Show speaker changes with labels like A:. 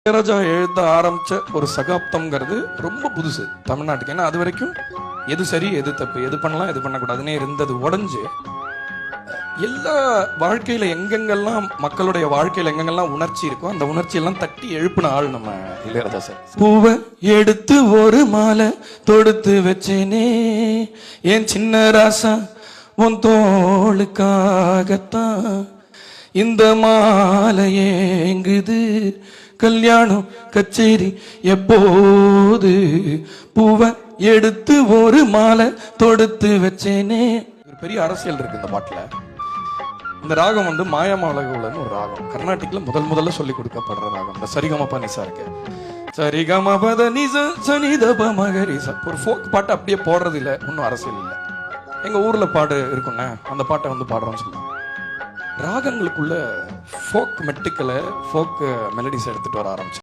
A: இளையராஜா எழுத ஆரம்பிச்ச ஒரு சகாப்தம்ங்கிறது ரொம்ப புதுசு தமிழ்நாட்டுக்கு. ஏன்னா அது வரைக்கும் எது சரி எது தப்பு, எது பண்ணலாம் எது பண்ணக்கூடாதுன்னே இருந்தது. உடஞ்சு எல்லா வாழ்க்கையில எங்கெங்கெல்லாம் மக்களுடைய வாழ்க்கையில எங்கெங்கெல்லாம் உணர்ச்சி இருக்கோ அந்த உணர்ச்சி எல்லாம் தட்டி எழுப்பின ஆள் நம்ம இளையராஜா சார். பூவை எடுத்து ஒரு மாலை தொடுத்து வச்சேனே என் சின்ன ராசா உன் தோளுக்காகத்தான் இந்த மாலை ஏங்குது, கல்யாணம் கச்சேரி எப்போது, பூவை எடுத்து ஒரு மாலை தொடுத்து வச்சேனே. ஒரு பெரிய அரசியல் இருக்கு இந்த பாட்டுல. இந்த ராகம் வந்து மாயாமாலகுலன்னு ஒரு ராகம், கர்நாடிக்ல முதல்ல சொல்லி கொடுக்கப்படுற ராகம். இந்த சரிகமபா நிசா இருக்கு, சரிகமபத நிச சனிதப மகரிச. ஒரு ஃபோக் பாட்டு அப்படியே போடுறது இல்லை, ஒன்றும் அரசியல் இல்லை. எங்க ஊர்ல பாடு இருக்குண்ணே, அந்த பாட்டை வந்து பாடுறோம்னு சொல்லுவாங்க. ராகங்களுக்குள்ள ஃபோக் மெட்டுக்களை, ஃபோக் மெலடிஸ் எடுத்துட்டு வர ஆரம்பிச்சு.